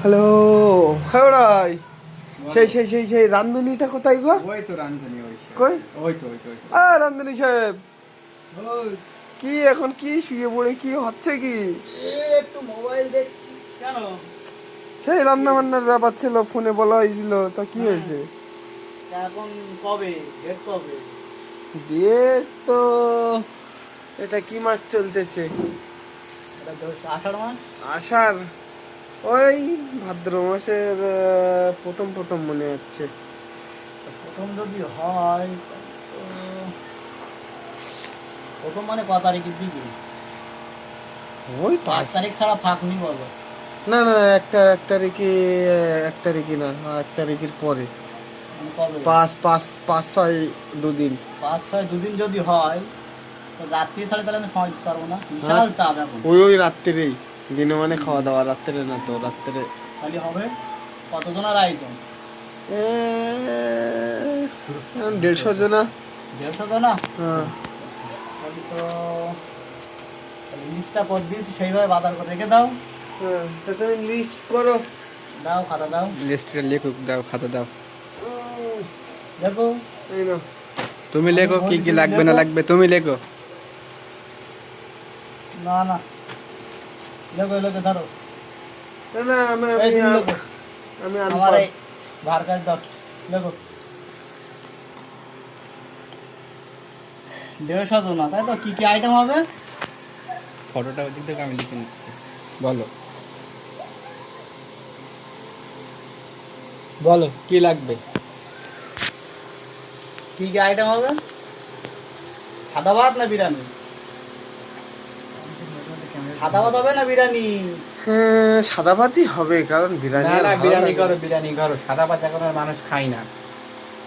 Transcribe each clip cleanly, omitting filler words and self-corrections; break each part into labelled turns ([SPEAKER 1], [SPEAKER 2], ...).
[SPEAKER 1] Hello হেওড়াই, সেই রান্ধুনিটা কোথায় গো?
[SPEAKER 2] ওই তো রান্ধুনি,
[SPEAKER 1] কই?
[SPEAKER 2] ওই তো
[SPEAKER 1] রান্ধুনি সাহেব,
[SPEAKER 2] ওই
[SPEAKER 1] কি এখন কি শুয়ে পড়ে কি হচ্ছে কি?
[SPEAKER 2] একটু মোবাইল দেখছি। কেন?
[SPEAKER 1] সেই রান্না বান্নার ব্যাপার ছিল, ফোনে বলা হয়েছিল, তা কি হয়েছে?
[SPEAKER 2] এখন কবে ডেট কবে?
[SPEAKER 1] ডেট তো এটা কি মাস চলতেছে?
[SPEAKER 2] এটা তো আষাঢ় মাস।
[SPEAKER 1] আষাঢ়, ওই ভাদ্র মাসের প্রথম প্রথম মনে হচ্ছে।
[SPEAKER 2] প্রথম যদি হয় তো প্রথম মানে ক তারিখের দিকে?
[SPEAKER 1] ওই
[SPEAKER 2] 5 তারিখ ছাড়া ফাঁক নেই বলো।
[SPEAKER 1] না না, এক তারিখে, 1 তারিখে না, 1 তারিখের পরে,
[SPEAKER 2] মানে কবে?
[SPEAKER 1] 5, 6 দুদিন।
[SPEAKER 2] 5-6 দুদিন যদি হয় তো রাত্রি ছাড়া তাহলে আমি সময় দিতে পারবো না, বিশাল চাপ এখন।
[SPEAKER 1] ওই রাত্রেই, দিনে মানে খাওয়া দাওয়া, রাত্রে না তো, রাত্রে
[SPEAKER 2] খালি হবে কতজনের আয়োজন?
[SPEAKER 1] 150 জনা।
[SPEAKER 2] 150 জনা?
[SPEAKER 1] হ্যাঁ।
[SPEAKER 2] তাহলে তো লিস্টটা করে দিয়েছি, সেইভাবে বাজার করে রেখে দাও।
[SPEAKER 1] হ্যাঁ, তা তুমি লিস্ট করো।
[SPEAKER 2] দাও, খাতা দাও,
[SPEAKER 3] লিস্টটা লিখুক, দাও খাতা দাও।
[SPEAKER 2] দেখো
[SPEAKER 1] এই নাও।
[SPEAKER 3] তুমি লেখো কি কি লাগবে না লাগবে, তুমি লেখো।
[SPEAKER 2] না না, লেখো লেখো ধরো।
[SPEAKER 1] না না, আমি
[SPEAKER 2] এই তুমি লেখো,
[SPEAKER 1] আমি
[SPEAKER 2] আমার এই ভার কাজ দাও, লেখো। 150 জনা, তাই তো? কি কি আইটেম হবে?
[SPEAKER 3] ফটোটা ওদিক থেকে আমি লিখে নিচ্ছি, বলো বলো কি লাগবে।
[SPEAKER 2] কি কি আইটেম হবে? সাদা ভাত না বিরিয়ানি? সাদা ভাত হবে না বিরিয়ানি?
[SPEAKER 1] হ্যাঁ, সাদা ভাতই হবে, কারণ বিরিয়ানি
[SPEAKER 3] না
[SPEAKER 1] আর
[SPEAKER 3] না,
[SPEAKER 1] ভালো
[SPEAKER 3] বিরিয়ানি
[SPEAKER 1] লাগে
[SPEAKER 3] করো, বিরিয়ানি করো। সাদা ভাত এখন আর মানুষ খায় না,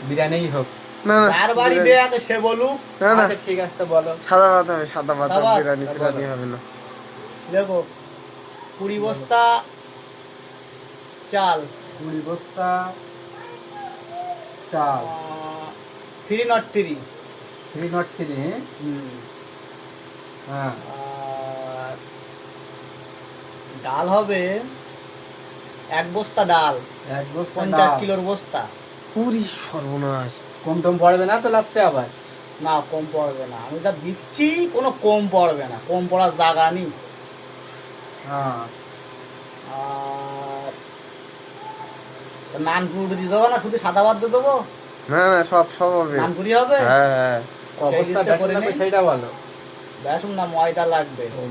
[SPEAKER 3] বিরিয়ানিই হোক।
[SPEAKER 1] না না,
[SPEAKER 2] তার বাড়ি দেয়া তো সে বলুক।
[SPEAKER 1] না না,
[SPEAKER 3] আচ্ছা ঠিক আছে, তো বলো।
[SPEAKER 1] সাদা ভাত হবে, সাদা ভাত,
[SPEAKER 2] সাদা ভাত?
[SPEAKER 1] বিরিয়ানি
[SPEAKER 3] বলো।
[SPEAKER 1] ফিরানি হবে না।
[SPEAKER 2] দেখো 20 বস্তা চাল,
[SPEAKER 3] 20 বস্তা চাল,
[SPEAKER 2] 303।
[SPEAKER 3] 303। হ্যাঁ,
[SPEAKER 2] আর ডাল হবে 1 বস্তা ডাল,
[SPEAKER 3] 1 বস্তা
[SPEAKER 2] 50
[SPEAKER 3] ডাল।
[SPEAKER 2] কিলোর বস্তা।
[SPEAKER 1] পুরি সর্বনাশ।
[SPEAKER 3] কম টম পড়বে না তো লাস্টে আবার?
[SPEAKER 2] না, কম পড়বে না, আমি যা দিচ্ছি কোনো কম পড়বে না, কম পড়ার জায়গা নেই।
[SPEAKER 3] হ্যাঁ,
[SPEAKER 2] আর নানপুরি দিয়ে দেবো না, শুধু সাদা ভাত দিয়ে দেবো?
[SPEAKER 1] না না, সব সব হবে।
[SPEAKER 2] নানপুরি হবে?
[SPEAKER 1] হ্যাঁ হ্যাঁ।
[SPEAKER 3] অবস্থা
[SPEAKER 2] লিস্টটা করে
[SPEAKER 3] বেসন
[SPEAKER 2] নেই।
[SPEAKER 3] লাগবে সেইটা বলো।
[SPEAKER 2] বেসন না ময়দা লাগবে।
[SPEAKER 3] ও